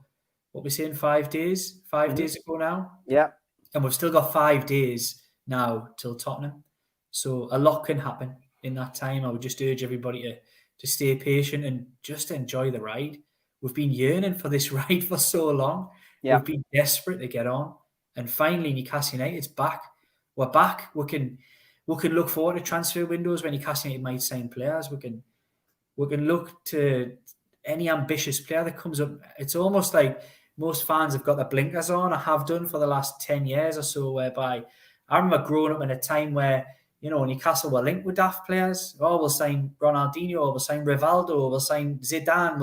What we're saying, 5 days? 5 days ago now? Yeah. And we've still got 5 days now till Tottenham. So a lot can happen in that time. I would just urge everybody to stay patient and just enjoy the ride. We've been yearning for this ride for so long. Yeah. We've been desperate to get on. And finally, Newcastle United's back. We're back. We can look forward to transfer windows when Newcastle United might sign players. We can look to any ambitious player that comes up. It's almost like most fans have got their blinkers on, or have done for the last 10 years or so, whereby I remember growing up in a time where, you know, Newcastle were linked with daft players. Oh, we'll sign Ronaldinho, we'll sign Rivaldo, we'll sign Zidane.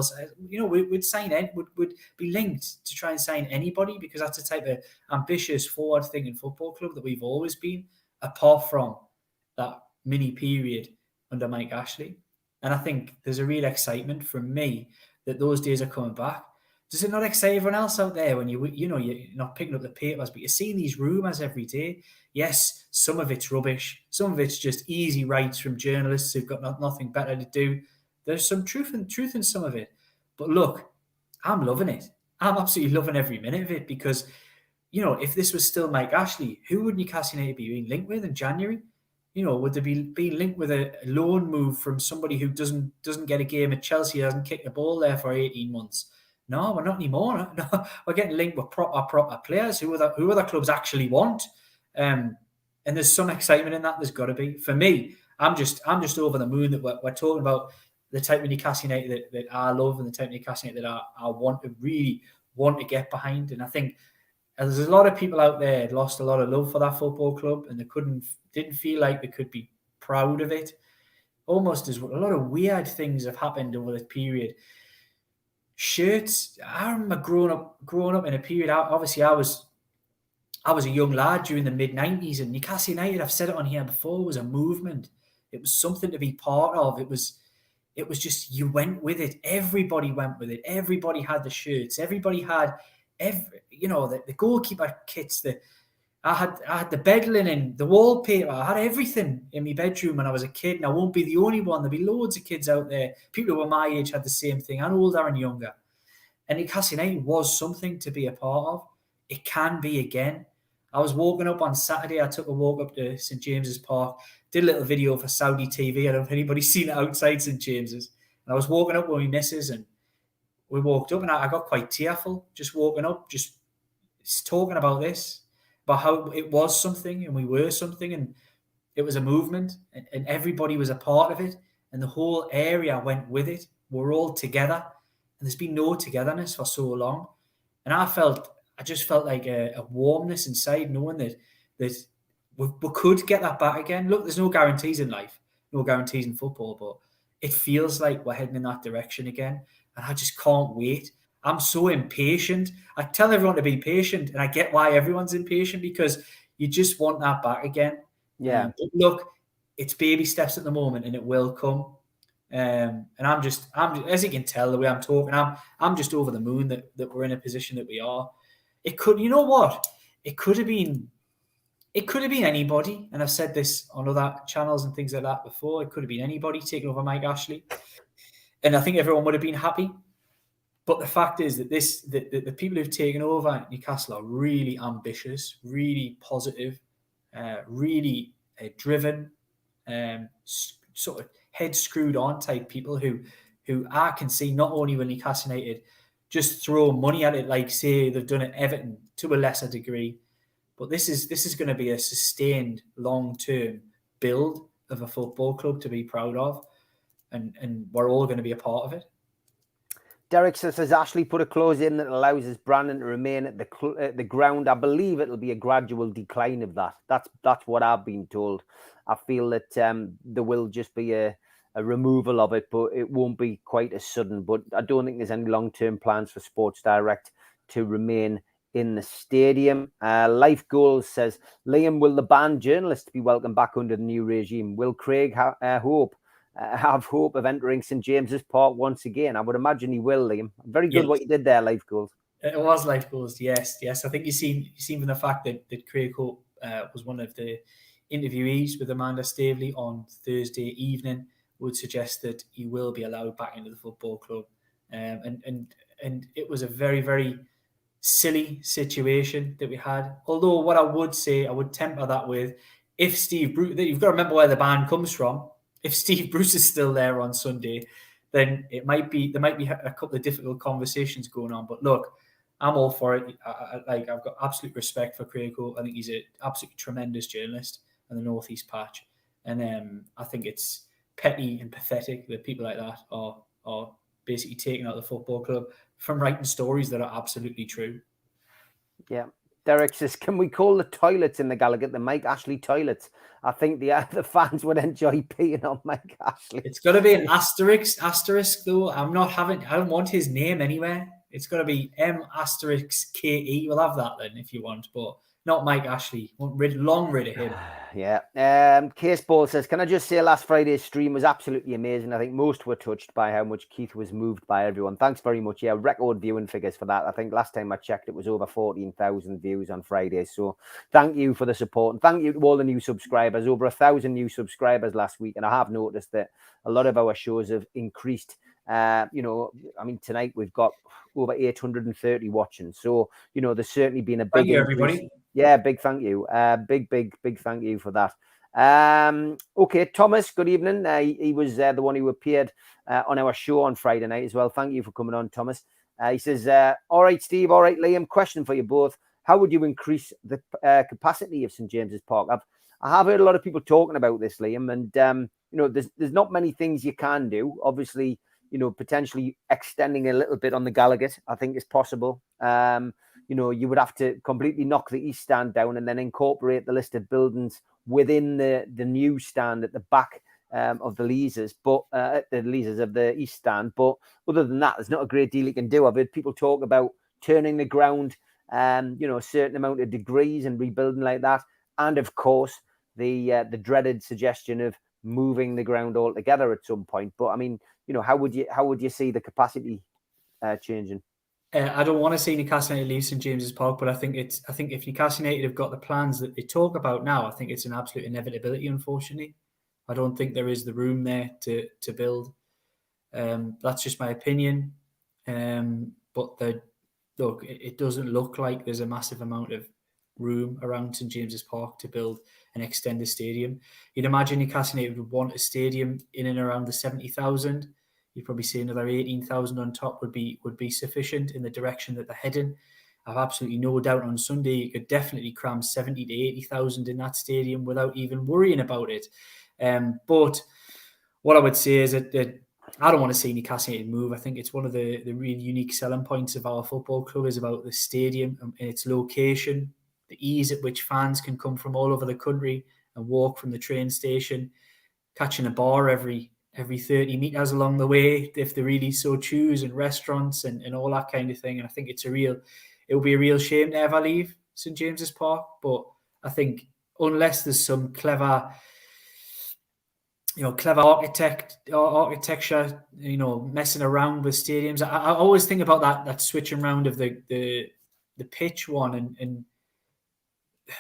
We'd sign it, would be linked to try and sign anybody, because that's the type of ambitious, forward-thinking football club that we've always been, apart from that mini period under Mike Ashley. And I think there's a real excitement from me that those days are coming back. Does it not excite everyone else out there when you're not picking up the papers, but you're seeing these rumours every day? Yes, some of it's rubbish. Some of it's just easy writes from journalists who've got nothing better to do. There's some truth in some of it. But look, I'm loving it. I'm absolutely loving every minute of it, because, you know, if this was still Mike Ashley, who would Newcastle United be being linked with in January? You know, would they be being linked with a loan move from somebody who doesn't get a game at Chelsea, hasn't kicked the ball there for 18 months? No, we're not anymore. No, we're getting linked with proper players who other clubs actually want. And there's some excitement in that. There's got to be. For me, I'm just over the moon that we're talking about the type of Newcastle United that I love, and the type of Newcastle United that I really want to get behind. And I think there's a lot of people out there that lost a lot of love for that football club, and they didn't feel like they could be proud of it. Almost as a lot of weird things have happened over this period. Shirts. I remember growing up in a period. Obviously, I was a young lad during the mid-90s, and Newcastle United, I've said it on here before, was a movement. It was something to be part of. It was just, you went with it. Everybody went with it. Everybody had the shirts. Everybody had the goalkeeper kits. I had the bed linen, the wallpaper. I had everything in my bedroom when I was a kid, and I won't be the only one. There'll be loads of kids out there. People who were my age had the same thing, and older and younger. And Newcastle United was something to be a part of. It can be again. I was walking up on Saturday. I took a walk up to St James's Park, did a little video for Saudi TV. I don't know if anybody's seen it outside St James's. And I was walking up with my missus, and we walked up, and I got quite tearful just walking up, just talking about this, about how it was something and we were something, and it was a movement, and everybody was a part of it, and the whole area went with it. We're all together, and there's been no togetherness for so long. And I just felt like a warmness inside, knowing that we could get that back again. Look, there's no guarantees in life, no guarantees in football, but it feels like we're heading in that direction again. And I just can't wait. I'm so impatient. I tell everyone to be patient, and I get why everyone's impatient, because you just want that back again. Yeah. But look, it's baby steps at the moment, and it will come. And I'm as you can tell the way I'm talking, I'm just over the moon that we're in a position that we are. It could, you know what? It could have been anybody, and I've said this on other channels and things like that before. It could have been anybody taking over Mike Ashley, and I think everyone would have been happy. But the fact is that the people who've taken over Newcastle are really ambitious, really positive, really driven, sort of head screwed on type people who I can see not only will Newcastle United just throw money at it, like say they've done at Everton to a lesser degree, but this is going to be a sustained long-term build of a football club to be proud of, and we're all going to be a part of it. Derek says, has Ashley put a clause in that allows his branding to remain at the ground? I believe it'll be a gradual decline of that. That's what I've been told. I feel that there will just be a removal of it, but it won't be quite as sudden. But I don't think there's any long-term plans for Sports Direct to remain in the stadium. Life Goals says, Liam, will the banned journalists be welcomed back under the new regime? Will Craig have hope of entering St James's Park once again? I would imagine he will, Liam. Very good what you did there, Life Goals. It was Life Goals, yes. I think you seen from the fact that Craig Hope was one of the interviewees with Amanda Staveley on Thursday evening would suggest that he will be allowed back into the football club. And it was a very, very silly situation that we had. Although what I would say, I would temper that with, if Steve Bruce, you've got to remember where the ban comes from. If Steve Bruce is still there on Sunday, then there might be a couple of difficult conversations going on. But look, I'm all for it. I've got absolute respect for Craig Hope. I think he's an absolutely tremendous journalist in the North East patch, and I think it's petty and pathetic that people like that are basically taking out the football club from writing stories that are absolutely true. Yeah. Derek says, can we call the toilets in the Gallagher the Mike Ashley toilets? I think the fans would enjoy peeing on Mike Ashley. It's got to be an asterisk though. I don't want his name anywhere. It's got to be M*KE. We'll have that then if you want, but not Mike Ashley. Long rid of him. Yeah. Case Ball says, can I just say last Friday's stream was absolutely amazing. I think most were touched by how much Keith was moved by everyone. Thanks very much. Yeah, record viewing figures for that. I think last time I checked, it was over 14,000 views on Friday. So thank you for the support. And thank you to all the new subscribers. Over 1,000 new subscribers last week. And I have noticed that a lot of our shows have increased. Tonight we've got over 830 watching. So, there's certainly been a big Thank you, increase. everybody. Yeah, big thank you. Big thank you for that. Okay, Thomas, good evening. He was the one who appeared on our show on Friday night as well. Thank you for coming on, Thomas. He says, all right, Steve, all right, Liam, question for you both. How would you increase the capacity of St James's Park? I have heard a lot of people talking about this, Liam, and, there's not many things you can do. Obviously, potentially extending a little bit on the Gallagher, I think is possible. You would have to completely knock the East Stand down and then incorporate the list of buildings within the new stand at the back of the Leazes, but the Leazes of the East Stand. But other than that, there's not a great deal you can do. I've heard people talk about turning the ground, a certain amount of degrees and rebuilding like that. And of course, the dreaded suggestion of moving the ground altogether at some point. But I mean, how would you see the capacity changing? I don't want to see Newcastle United leave St James's Park, but I think if Newcastle United have got the plans that they talk about now, I think it's an absolute inevitability. Unfortunately, I don't think there is the room there to build. That's just my opinion. But it doesn't look like there's a massive amount of room around St James's Park to build an extended stadium. You'd imagine Newcastle United would want a stadium in and around the 70,000. You'd probably see another 18,000 on top would be sufficient in the direction that they're heading. I've absolutely no doubt on Sunday you could definitely cram 70 to 80,000 in that stadium without even worrying about it. But what I would say is that I don't want to see Newcastle United move. I think it's one of the really unique selling points of our football club is about the stadium and its location, the ease at which fans can come from all over the country and walk from the train station, catching a bar every 30 metres along the way, if they really so choose, and restaurants and all that kind of thing. And I think it will be a real shame to ever leave St James's Park. But I think unless there's some clever architecture, messing around with stadiums. I always think about that switching around of the pitch one, and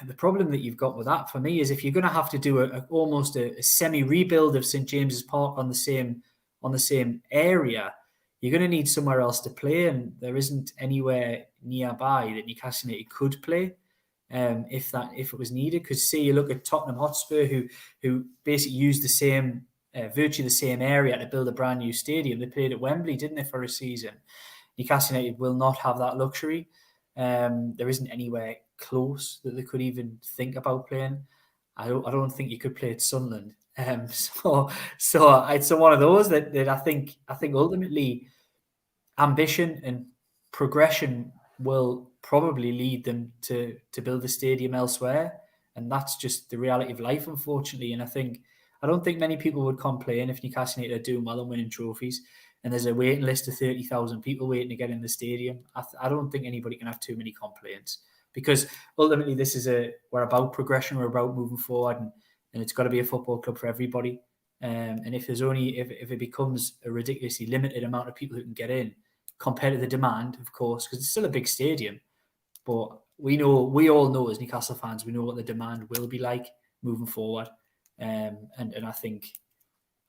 the problem that you've got with that for me is if you're going to have to do almost a semi rebuild of St James's Park on the same area, you're going to need somewhere else to play, and there isn't anywhere nearby that Newcastle United could play. If it was needed, because say you look at Tottenham Hotspur, who basically used the same, virtually the same area to build a brand new stadium. They played at Wembley, didn't they, for a season? Newcastle United will not have that luxury. There isn't anywhere close that they could even think about playing. I don't think you could play at Sunderland. So it's one of those that I think ultimately ambition and progression will probably lead them to build a stadium elsewhere, and that's just the reality of life, unfortunately. And I don't think many people would complain if Newcastle United are doing well and winning trophies, and there's a waiting list of 30,000 people waiting to get in the stadium. I don't think anybody can have too many complaints, because ultimately we're about progression, we're about moving forward, and it's got to be a football club for everybody. And if it becomes a ridiculously limited amount of people who can get in, compared to the demand, of course, because it's still a big stadium. But we all know as Newcastle fans, we know what the demand will be like moving forward. And I think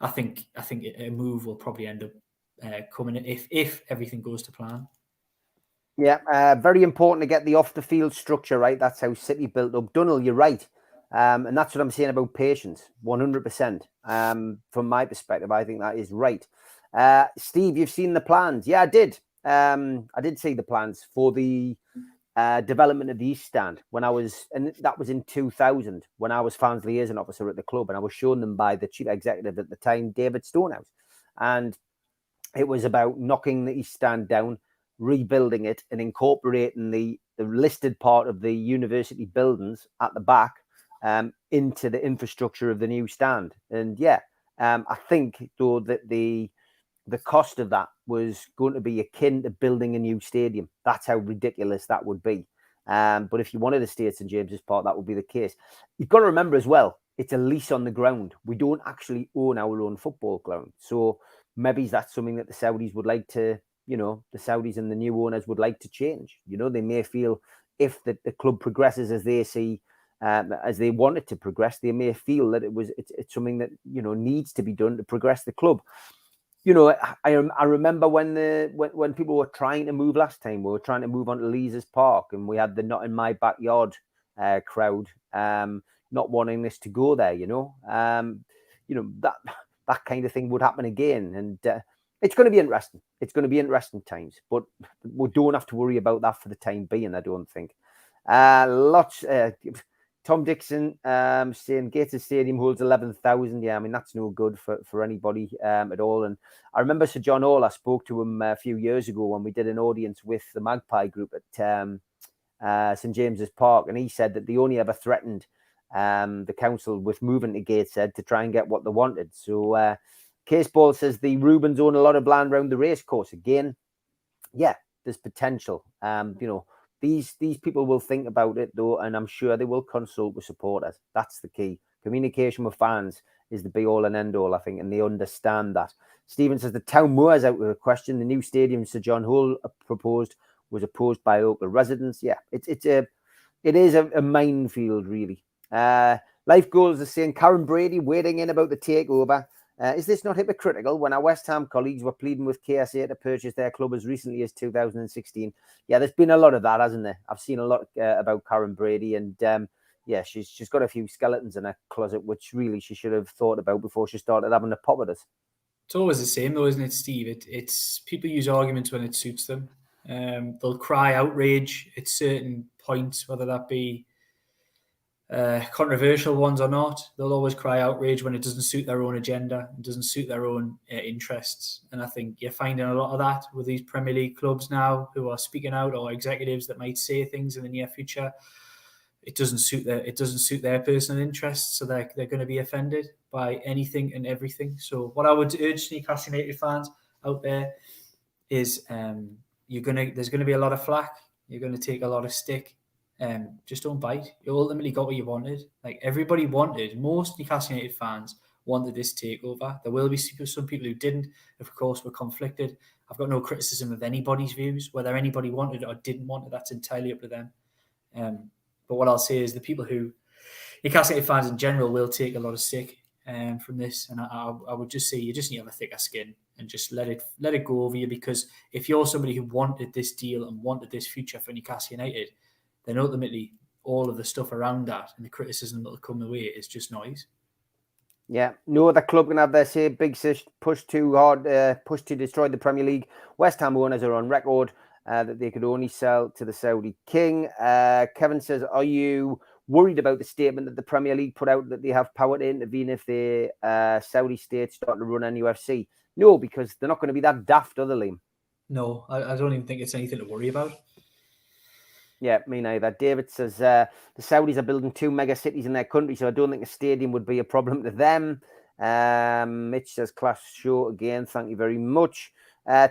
a move will probably end up coming if everything goes to plan. Yeah, very important to get the off the field structure right. That's how City built up. Donald, you're right. And that's what I'm saying about patience, 100%. From my perspective, I think that is right. Steve, you've seen the plans. Yeah, I did. I did see the plans for the development of the East Stand and that was in 2000 when I was fans liaison officer at the club, and I was shown them by the chief executive at the time, David Stonehouse. And it was about knocking the East Stand down, rebuilding it, and incorporating the listed part of the university buildings at the back into the infrastructure of the new stand. And I think though that the cost of that was going to be akin to building a new stadium. That's how ridiculous that would be. But if you wanted to stay at St James's Park, that would be the case. You've got to remember as well, it's a lease on the ground. We don't actually own our own football ground. So maybe that's something that the Saudis would like to, the Saudis and the new owners would like to change. They may feel if the club progresses as they see, as they want it to progress, they may feel that it's something that, needs to be done to progress the club. I remember when people were trying to move last time, we were trying to move on to Leazes Park, and we had the Not in My Backyard crowd not wanting this to go there. That kind of thing would happen again, and it's going to be interesting. It's going to be interesting times, but we don't have to worry about that for the time being, I don't think. Tom Dixon saying Gateshead Stadium holds 11,000. Yeah, I mean, that's no good for anybody at all. And I remember Sir John Hall, I spoke to him a few years ago when we did an audience with the Magpie Group at St James's Park. And he said that they only ever threatened the council with moving to Gateshead to try and get what they wanted. So Case Ball says the Rubens own a lot of land around the racecourse. Again, yeah, there's potential. These people will think about it though, and I'm sure they will consult with supporters. That's the key. Communication with fans is the be all and end all, I think, and they understand that. Stephen says the town moor is out of the question. The new stadium Sir John Hull proposed was opposed by local residents. Yeah, it is a minefield, really. Life Goals is saying Karen Brady waiting in about the takeover. Is this not hypocritical when our West Ham colleagues were pleading with KSA to purchase their club as recently as 2016? Yeah, there's been a lot of that, hasn't there? I've seen a lot about Karen Brady, and she's got a few skeletons in her closet, which really she should have thought about before she started having a pop at us. It's always the same, though, isn't it, Steve? It's people use arguments when it suits them. They'll cry outrage at certain points, whether that be controversial ones or not. They'll always cry outrage when it doesn't suit their own agenda, it doesn't suit their own interests. And I think you're finding a lot of that with these Premier League clubs now who are speaking out, or executives that might say things in the near future. It doesn't suit their personal interests, so they're going to be offended by anything and everything. So what I would urge Newcastle United fans out there is there's going to be a lot of flack. You're going to take a lot of stick. Just don't bite. You ultimately got what you wanted. Like everybody wanted, most Newcastle United fans wanted this takeover. There will be some people who didn't, of course, were conflicted. I've got no criticism of anybody's views. Whether anybody wanted it or didn't want it, that's entirely up to them. But what I'll say is the people who, Newcastle United fans in general, will take a lot of stick from this. And I would just say you just need to have a thicker skin and just let it go over you, because if you're somebody who wanted this deal and wanted this future for Newcastle United, then ultimately all of the stuff around that and the criticism that will come away is just noise. Yeah, no other club can have their say. Big push too hard, push to destroy the Premier League. West Ham owners are on record that they could only sell to the Saudi king. Kevin says, are you worried about the statement that the Premier League put out that they have power to intervene if the Saudi state start to run NUFC? No, because they're not going to be that daft, are they, Liam? No, I don't even think it's anything to worry about. Yeah, me neither. David says the Saudis are building 2 mega cities in their country, so I don't think a stadium would be a problem to them. Mitch says class show again. Thank you very much.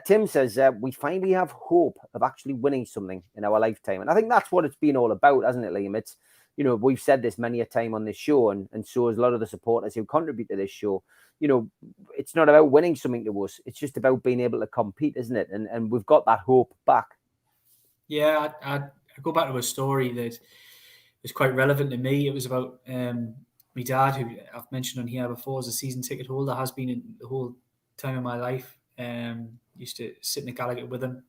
Tim says we finally have hope of actually winning something in our lifetime, and I think that's what it's been all about, hasn't it, Liam? It's, you know, we've said this many a time on this show, and so has a lot of the supporters who contribute to this show. You know, it's not about winning something to us; it's just about being able to compete, isn't it? And we've got that hope back. Yeah, I go back to a story that was quite relevant to me. It was about my dad, who I've mentioned on here before, as a season ticket holder, has been in the whole time of my life. Used to sit in the Gallagher with him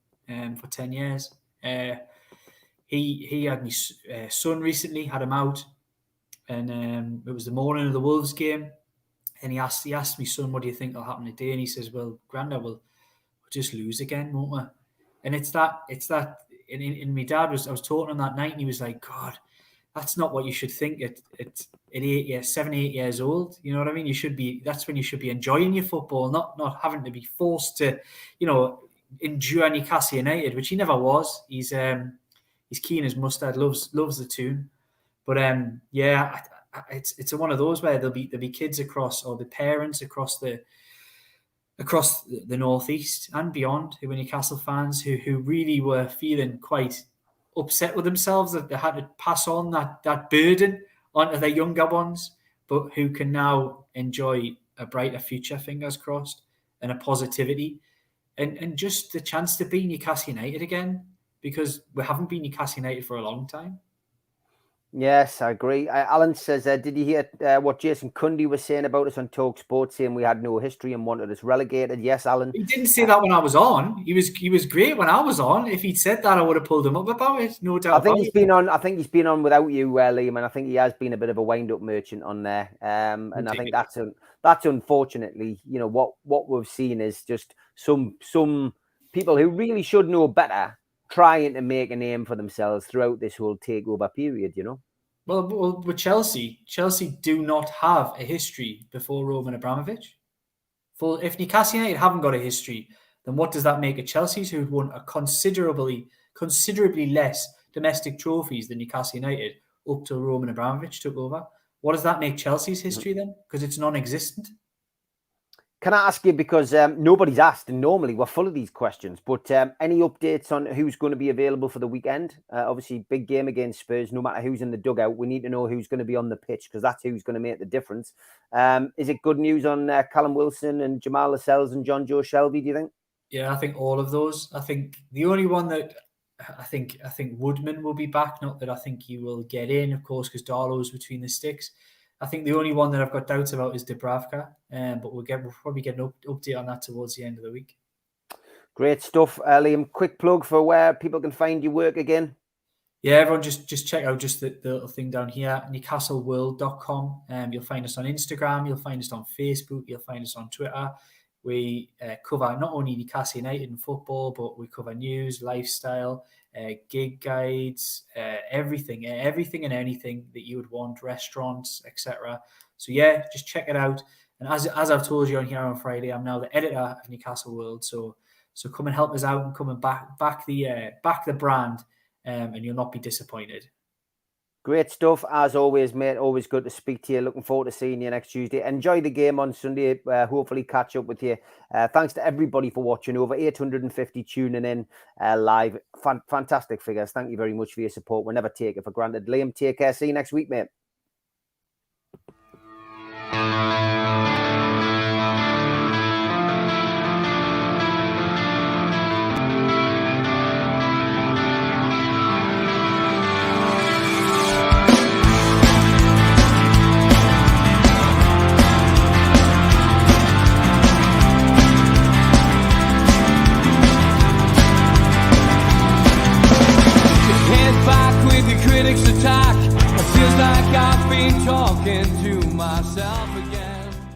for 10 years. He had my son recently, had him out, and it was the morning of the Wolves game, and he asked me, son, what do you think will happen today? And he says, well, Granda, we'll just lose again, won't we? And it's that. And my dad I was talking on that night, and he was like, God, that's not what you should think at 7, 8 years old. You know what I mean? That's when you should be enjoying your football, not having to be forced to, you know, endure Newcastle United, which he never was. He's keen as mustard, loves the tune. But yeah, it's one of those where there'll be kids across, or the parents across the northeast and beyond, who were Newcastle fans, who really were feeling quite upset with themselves that they had to pass on that burden onto their younger ones, but who can now enjoy a brighter future, fingers crossed, and a positivity, and just the chance to be Newcastle United again, because we haven't been Newcastle United for a long time. Yes, I agree. Alan says, did you hear what Jason Cundy was saying about us on Talk Sports, saying we had no history and wanted us relegated? Yes, Alan. He didn't say that when I was on. He was great when I was on. If he'd said that, I would have pulled him up about it. No doubt. I think he's been on. I think he's been on without you, Liam, and I think he has been a bit of a wind-up merchant on there. And I think that's unfortunately, you know, what we've seen is just some people who really should know better trying to make a name for themselves throughout this whole takeover period. You know. Well, with Chelsea do not have a history before Roman Abramovich. If Newcastle United haven't got a history, then what does that make of Chelsea's, who've won a considerably less domestic trophies than Newcastle United up till Roman Abramovich took over? What does that make Chelsea's history then? Because it's non-existent. Can I ask you, because nobody's asked, and normally we're full of these questions, but any updates on who's going to be available for the weekend? Obviously, big game against Spurs. No matter who's in the dugout, we need to know who's going to be on the pitch, because that's who's going to make the difference. Is it good news on Callum Wilson and Jamal Lascelles and John Joe Shelby, do you think? Yeah, I think all of those. I think the only one that I think Woodman will be back. Not that I think he will get in, of course, because Darlow's between the sticks. I think the only one that I've got doubts about is Dubravka, but we'll probably get an update on that towards the end of the week. Great stuff, Liam. Quick plug for where people can find your work again. Yeah, everyone just check out just the little thing down here, newcastleworld.com. You'll find us on Instagram, you'll find us on Facebook, you'll find us on Twitter. We cover not only Newcastle United and football, but we cover news, lifestyle, gig guides, everything and anything that you would want, restaurants, etc. So yeah, just check it out. And as I've told you on here on Friday, I'm now the editor of Newcastle World. So come and help us out and come and back the brand, and you'll not be disappointed. Great stuff, as always, mate. Always good to speak to you. Looking forward to seeing you next Tuesday. Enjoy the game on Sunday. Hopefully catch up with you. Thanks to everybody for watching. Over 850 tuning in live. Fantastic figures. Thank you very much for your support. We'll never take it for granted. Liam, take care. See you next week, mate.